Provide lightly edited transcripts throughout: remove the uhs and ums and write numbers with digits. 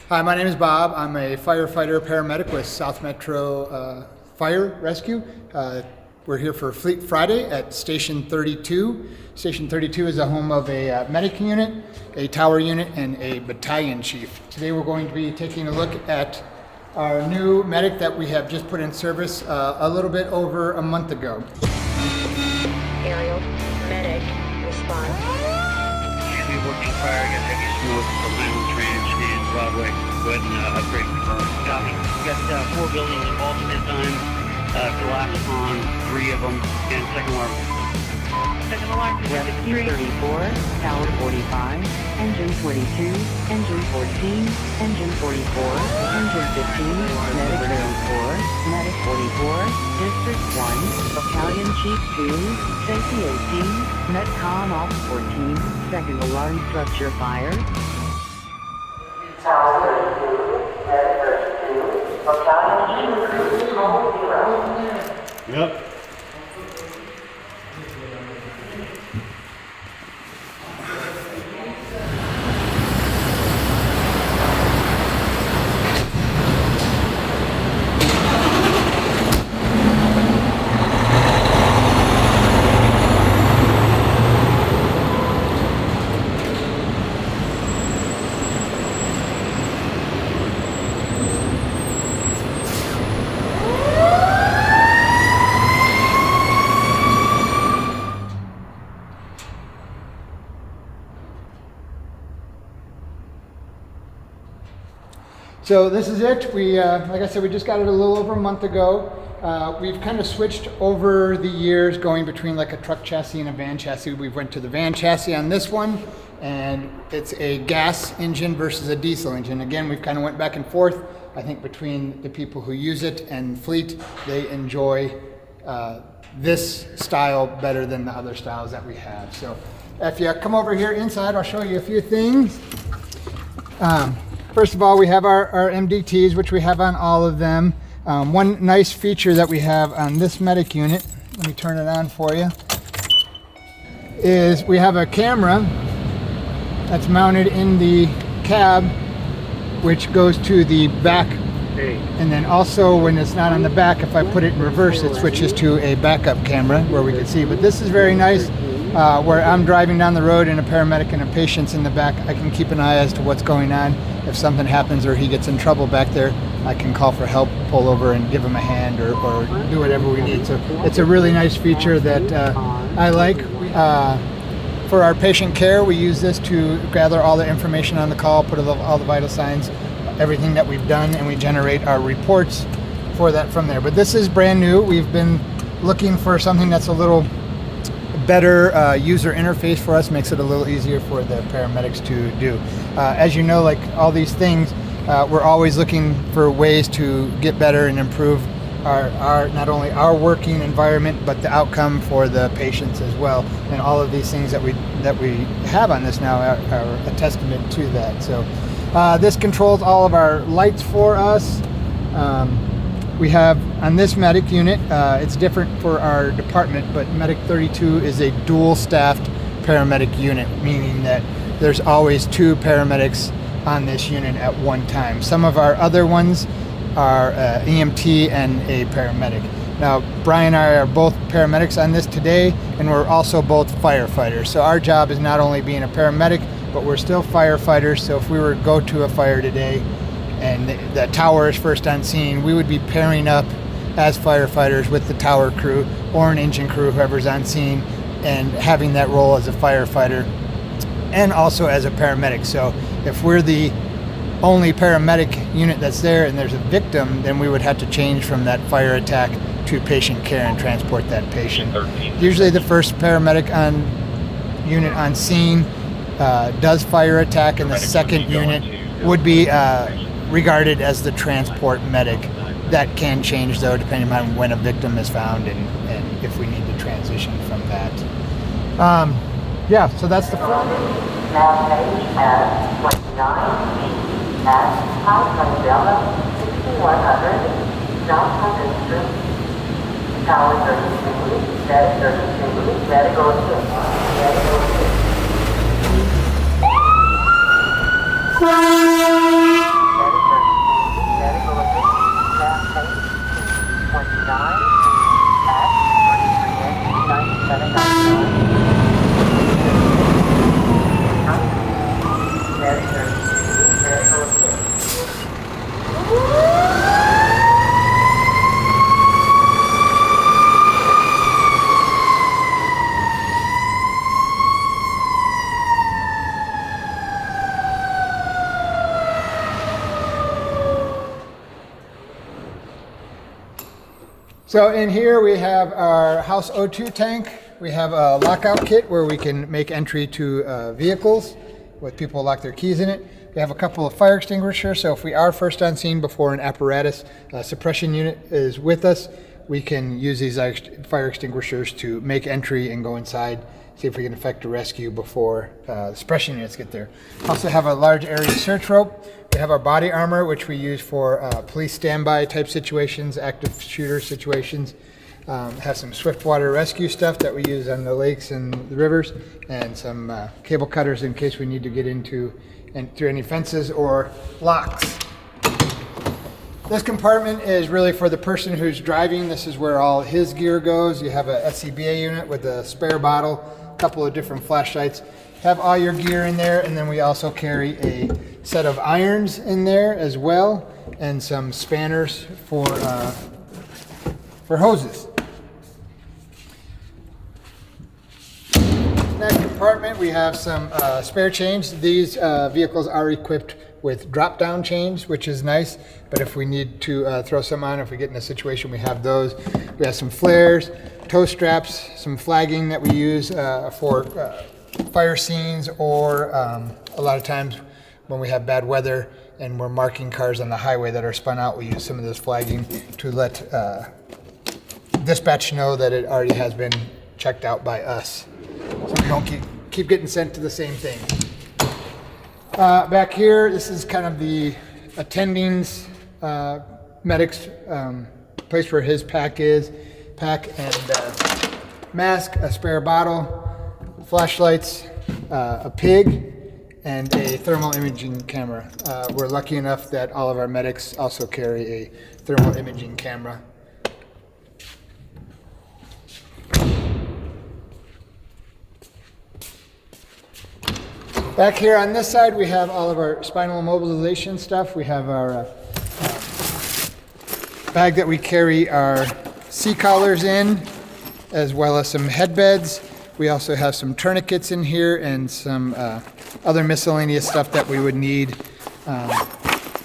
Hi, my name is Bob. I'm a firefighter paramedic with South Metro Fire Rescue. We're here for Fleet Friday at Station 32. Station 32 is the home of a medic unit, a tower unit, and a battalion chief. Today we're going to be taking a look at our new medic that we have just put in service a little bit over a month ago. Aerial, medic, response. Should be working fire, got heavy smoke from Highland Ranch and Broadway. Go ahead and upgrade. Copy. We got 4 buildings involved at this time. Collapse on 3 of them, and second alarm. Second alarm. Rescue 34, Tower 45, Engine 22, Engine 14, Engine 44, Engine 15, Medic 34, Medic 44, District 1, Battalion Chief 2, Safety 18, Metcom Ops 14, second alarm structure fire. Tower 32, Medic 32, Battalion Chief 2, Code 0. Yep. So this is it. We, like I said, we just got it a little over a month ago. We've kind of switched over the years, going between like a truck chassis and a van chassis. We went to the van chassis on this one, and it's a gas engine versus a diesel engine. Again, we've kind of went back and forth. I think between the people who use it and Fleet, they enjoy this style better than the other styles that we have. So if you come over here inside, I'll show you a few things. First of all, we have our MDTs, which we have on all of them. One nice feature that we have on this medic unit, let me turn it on for you, is we have a camera that's mounted in the cab, which goes to the back. And then also when it's not on the back, if I put it in reverse, it switches to a backup camera where we can see. But this is very nice. Where I'm driving down the road and a paramedic and a patient's in the back, I can keep an eye as to what's going on. If something happens or he gets in trouble back there, I can call for help, pull over and give him a hand or do whatever we need. So it's a really nice feature that I like. For our patient care, we use this to gather all the information on the call, put all the vital signs, everything that we've done, and we generate our reports for that from there. But this is brand new. We've been looking for something that's a little better user interface for us, makes it a little easier for the paramedics to do. As you know, like all these things, we're always looking for ways to get better and improve our not only our working environment, but the outcome for the patients as well. And all of these things that we have on this now are a testament to that. So this controls all of our lights for us. We have on this medic unit, it's different for our department, but Medic 32 is a dual-staffed paramedic unit, meaning that there's always 2 paramedics on this unit at one time. Some of our other ones are EMT and a paramedic. Now, Brian and I are both paramedics on this today, and we're also both firefighters. So our job is not only being a paramedic, but we're still firefighters. So if we were to go to a fire today, and the tower is first on scene, we would be pairing up as firefighters with the tower crew or an engine crew, whoever's on scene, and having that role as a firefighter and also as a paramedic. So if we're the only paramedic unit that's there and there's a victim, then we would have to change from that fire attack to patient care and transport that patient. Usually the first paramedic unit on scene does fire attack, and the second unit would be regarded as the transport medic. That can change though, depending on when a victim is found and if we need to transition from that. Yeah, so that's the front. Now page at 29 feet at House Umbrella 6100 South 100th Street. Tower 32, Medic 32, Medical 6, Medical 6. So in here we have our house O2 tank. We have a lockout kit where we can make entry to vehicles with people lock their keys in it. We have a couple of fire extinguishers, so if we are first on scene before an apparatus suppression unit is with us, we can use these fire extinguishers to make entry and go inside, see if we can effect a rescue before the suppression units get there. Also have a large area search rope. We have our body armor, which we use for police standby type situations, active shooter situations. Have some swift water rescue stuff that we use on the lakes and the rivers, and some cable cutters in case we need to get into and through any fences or locks. This compartment is really for the person who's driving. This is where all his gear goes. You have a SCBA unit with a spare bottle, a couple of different flashlights. Have all your gear in there, and then we also carry a set of irons in there as well, and some spanners for hoses. In that compartment, we have some spare chains. These vehicles are equipped with drop-down chains, which is nice, but if we need to throw some on, if we get in a situation, we have those. We have some flares, tow straps, some flagging that we use for fire scenes, or a lot of times when we have bad weather and we're marking cars on the highway that are spun out, we use some of this flagging to let dispatch know that it already has been checked out by us, so we don't keep getting sent to the same thing. Back here, this is kind of the attending's medic's place where his pack is. Pack and mask, a spare bottle, flashlights, a pig, and a thermal imaging camera. We're lucky enough that all of our medics also carry a thermal imaging camera. Back here on this side, we have all of our spinal immobilization stuff. We have our bag that we carry our C-collars in, as well as some headbeds. We also have some tourniquets in here and some other miscellaneous stuff that we would need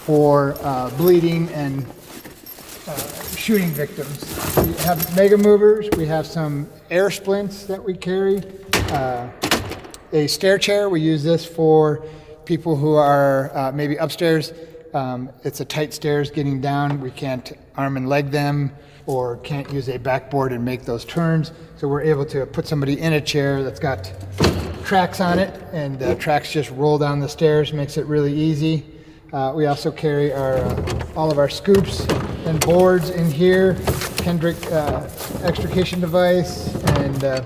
for bleeding and shooting victims. We have mega movers. We have some air splints that we carry. A stair chair. We use this for people who are maybe upstairs. It's a tight stairs getting down. We can't arm and leg them, or can't use a backboard and make those turns. So we're able to put somebody in a chair that's got tracks on it, and the tracks just roll down the stairs, makes it really easy. We also carry all of our scoops and boards in here, Kendrick extrication device, and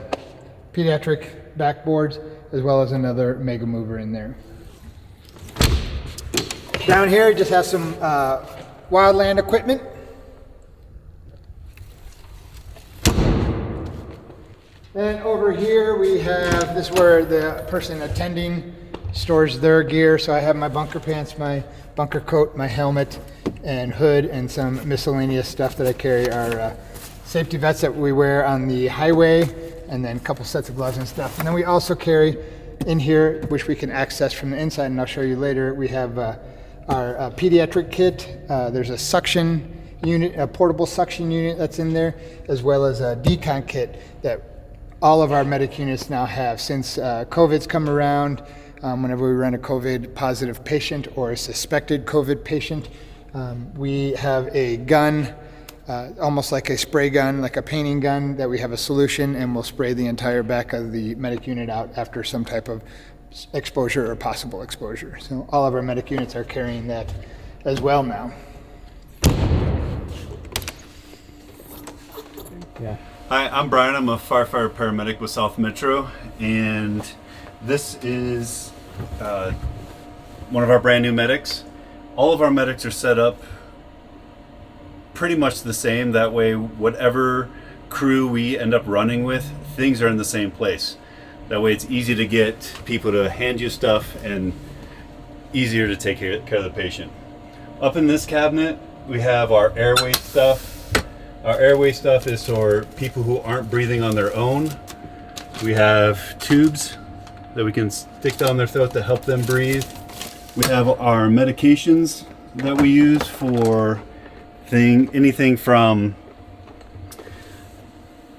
pediatric backboards, as well as another mega mover in there. Down here, just have some wildland equipment. Then over here we have, this is where the person attending stores their gear. So I have my bunker pants, my bunker coat, my helmet and hood, and some miscellaneous stuff that I carry. Our safety vests that we wear on the highway, and then a couple sets of gloves and stuff. And then we also carry in here, which we can access from the inside, and I'll show you later, we have our pediatric kit. There's a suction unit, a portable suction unit that's in there, as well as a decon kit that all of our medic units now have. Since COVID's come around, whenever we run a COVID positive patient or a suspected COVID patient, we have a gun, almost like a spray gun, like a painting gun, that we have a solution, and we'll spray the entire back of the medic unit out after some type of exposure or possible exposure. So all of our medic units are carrying that as well now. Yeah. Hi, I'm Brian. I'm a firefighter paramedic with South Metro, and this is one of our brand new medics. All of our medics are set up pretty much the same. That way, whatever crew we end up running with, things are in the same place. That way it's easy to get people to hand you stuff and easier to take care of the patient. Up in this cabinet, we have our Airway stuff. Our Airway stuff is for people who aren't breathing on their own. We have tubes that we can stick down their throat to help them breathe. We have our medications that we use for anything from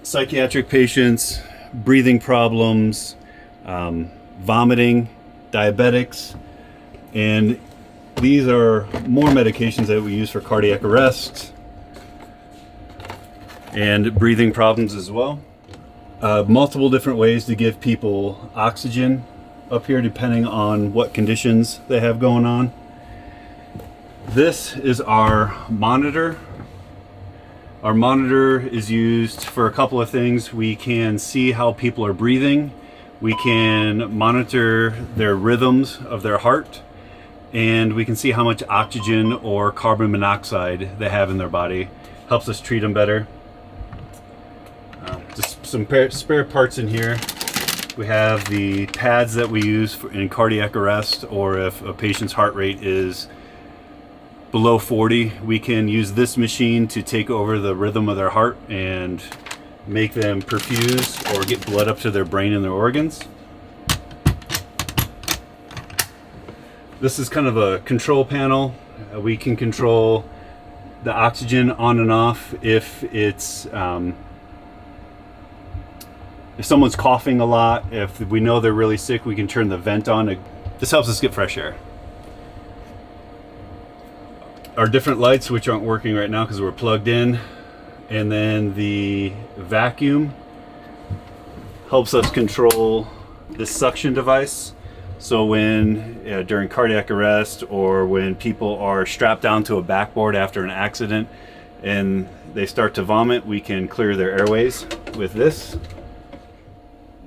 psychiatric patients, breathing problems, vomiting, diabetics, and these are more medications that we use for cardiac arrest and breathing problems as well. Multiple different ways to give people oxygen up here depending on what conditions they have going on. This is our monitor. Our monitor is used for a couple of things. We can see how people are breathing. We can monitor their rhythms of their heart, and we can see how much oxygen or carbon monoxide they have in their body. Helps us treat them better. Just some spare parts in here. We have the pads that we use in cardiac arrest, or if a patient's heart rate is below 40, we can use this machine to take over the rhythm of their heart and make them perfuse or get blood up to their brain and their organs. This is kind of a control panel. We can control the oxygen on and off if it's if someone's coughing a lot. If we know they're really sick, we can turn the vent on. This helps us get fresh air. Our different lights, which aren't working right now because we're plugged in, and then the vacuum helps us control this suction device. So when during cardiac arrest, or when people are strapped down to a backboard after an accident and they start to vomit, we can clear their airways with this.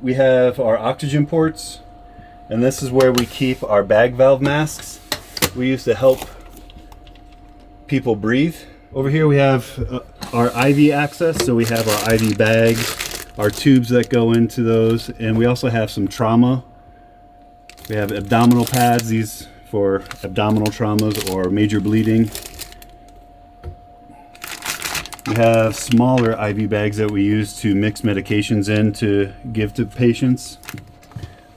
We have our oxygen ports, and this is where we keep our bag valve masks we use to help people breathe. Over here we have our IV access, so we have our IV bags, our tubes that go into those, and we also have some trauma. We have abdominal pads, these for abdominal traumas or major bleeding. We have smaller IV bags that we use to mix medications in to give to patients.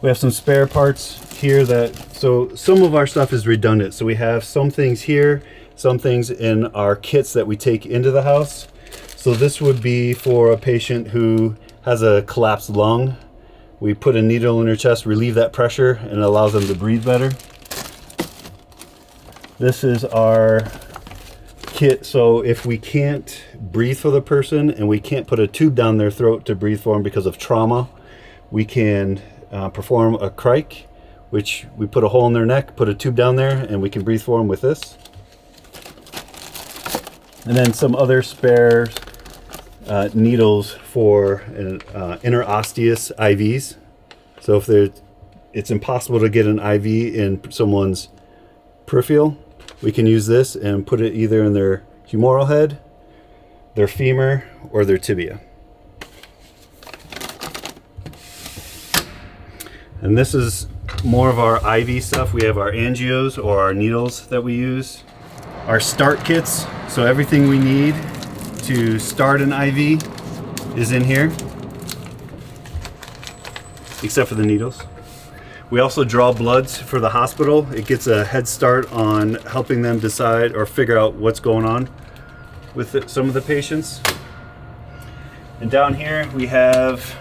We have some spare parts here so some of our stuff is redundant. So we have some things here, some things in our kits that we take into the house. So this would be for a patient who has a collapsed lung. We put a needle in their chest, relieve that pressure, and it allows them to breathe better. This is our kit, so if we can't breathe for the person and we can't put a tube down their throat to breathe for them because of trauma, we can perform a crike, which we put a hole in their neck, put a tube down there, and we can breathe for them with this. And then some other spare needles for interosseous IVs. So if it's impossible to get an IV in someone's peripheral, we can use this and put it either in their humeral head, their femur, or their tibia. And this is more of our IV stuff. We have our angios, or our needles that we use. Our start kits, so everything we need to start an IV is in here, except for the needles. We also draw bloods for the hospital. It gets a head start on helping them decide or figure out what's going on with some of the patients. And down here we have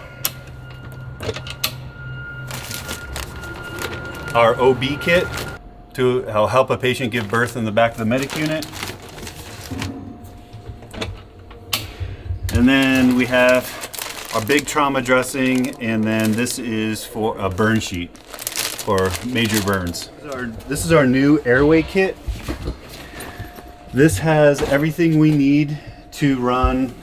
our OB kit to help a patient give birth in the back of the medic unit. And then we have our big trauma dressing, and then this is for a burn sheet for major burns. This is our new Airway kit. This has everything we need to run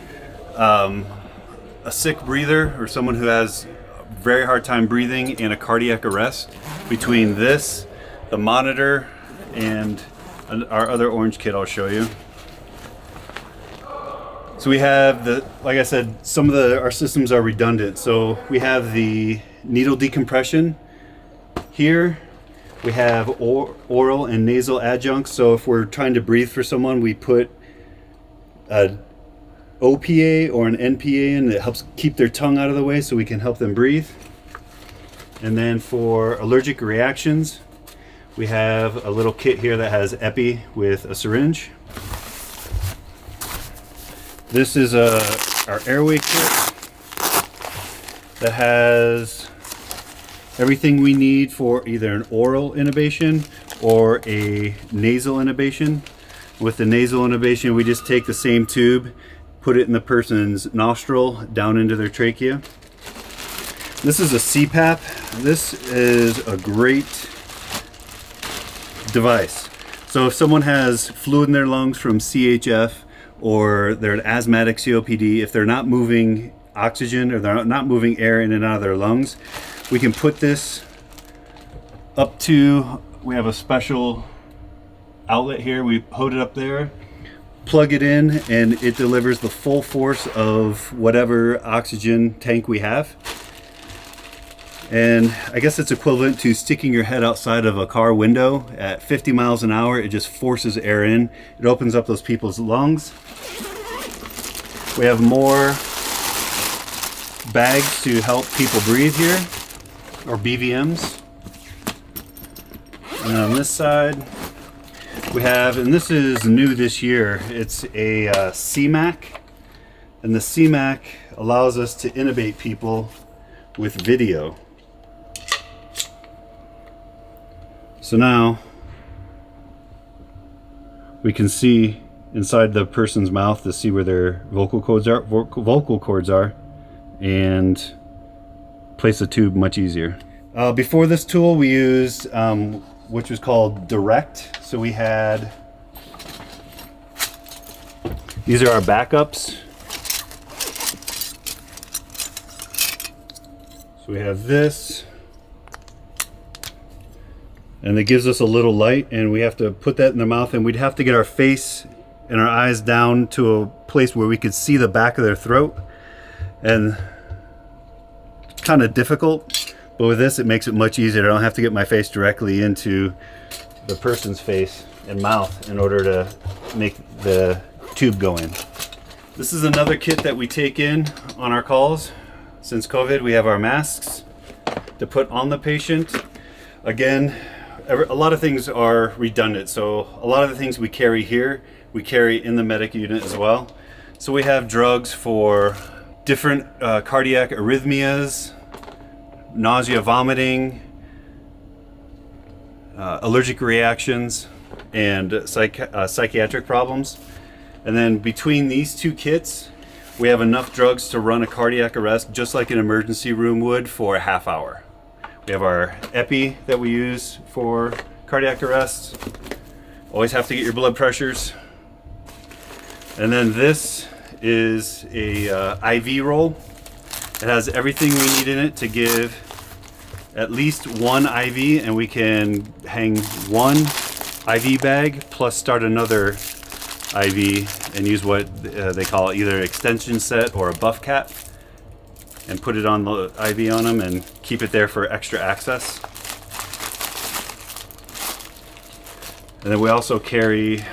a sick breather or someone who has a very hard time breathing in a cardiac arrest. Between this, the monitor, and our other orange kit I'll show you. So we have like I said, some of our systems are redundant. So we have the needle decompression here. We have oral and nasal adjuncts. So if we're trying to breathe for someone, we put an OPA or an NPA in that helps keep their tongue out of the way so we can help them breathe. And then for allergic reactions, we have a little kit here that has epi with a syringe. This is our Airway kit. that has everything we need for either an oral intubation or a nasal intubation. With the nasal intubation, we just take the same tube, put it in the person's nostril down into their trachea. This is a CPAP. This is a great device. So if someone has fluid in their lungs from CHF, or they're an asthmatic COPD, if they're not moving oxygen or they're not moving air in and out of their lungs, we can put this up to, we have a special outlet here, we put it up there, plug it in, and it delivers the full force of whatever oxygen tank we have. And I guess it's equivalent to sticking your head outside of a car window at 50 miles an hour. It just forces air in. It opens up those people's lungs. We have more bags to help people breathe here, or BVMs. And on this side, we have, and this is new this year, it's a CMAC. And the CMAC allows us to intubate people with video. So now we can see inside the person's mouth to see where their vocal cords are, and place the tube much easier. Before this tool, we used which was called Direct. So we had, these are our backups. So we have this, and it gives us a little light, and we have to put that in the mouth, and we'd have to get our face and our eyes down to a place where we could see the back of their throat, and it's kind of difficult, but with this it makes it much easier. I don't have to get my face directly into the person's face and mouth in order to make the tube go in. This is another kit that we take in on our calls. Since COVID, we have our masks to put on the patient. Again, a lot of things are redundant, so a lot of the things we carry here, we carry in the medic unit as well. So we have drugs for different cardiac arrhythmias, nausea, vomiting, allergic reactions, and psychiatric problems. And then between these two kits, we have enough drugs to run a cardiac arrest just like an emergency room would for a half hour. We have our epi that we use for cardiac arrests. Always have to get your blood pressures. And then this is a IV roll. It has everything we need in it to give at least one IV, and we can hang one IV bag plus start another IV and use what they call either an extension set or a buff cap, and put it on the IV on them and keep it there for extra access. And then we also carry,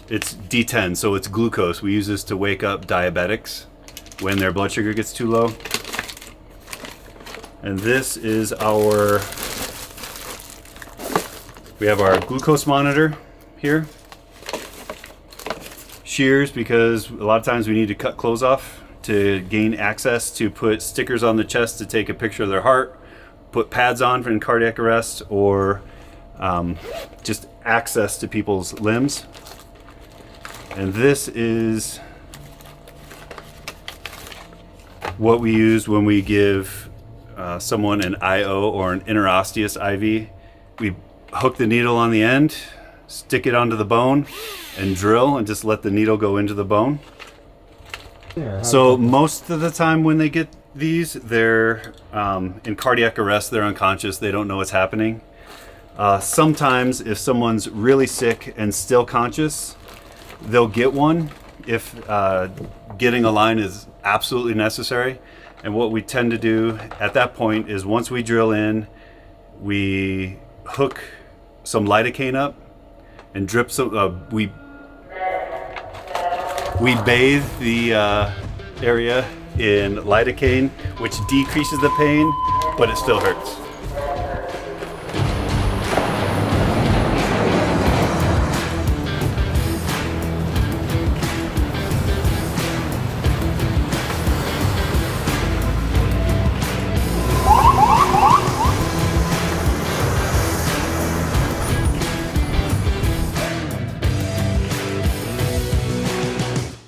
it's D10, so it's glucose. We use this to wake up diabetics when their blood sugar gets too low. And this is we have our glucose monitor here. Shears, because a lot of times we need to cut clothes off to gain access to put stickers on the chest to take a picture of their heart, put pads on for cardiac arrest, or just access to people's limbs. And this is what we use when we give someone an IO or an interosseous IV. We hook the needle on the end, stick it onto the bone, and drill, and just let the needle go into the bone. So most of the time when they get these, they're in cardiac arrest, they're unconscious, they don't know what's happening. Sometimes if someone's really sick and still conscious, they'll get one if getting a line is absolutely necessary. And what we tend to do at that point is, once we drill in, we hook some lidocaine up and drip some, we bathe the area in lidocaine, which decreases the pain, but it still hurts.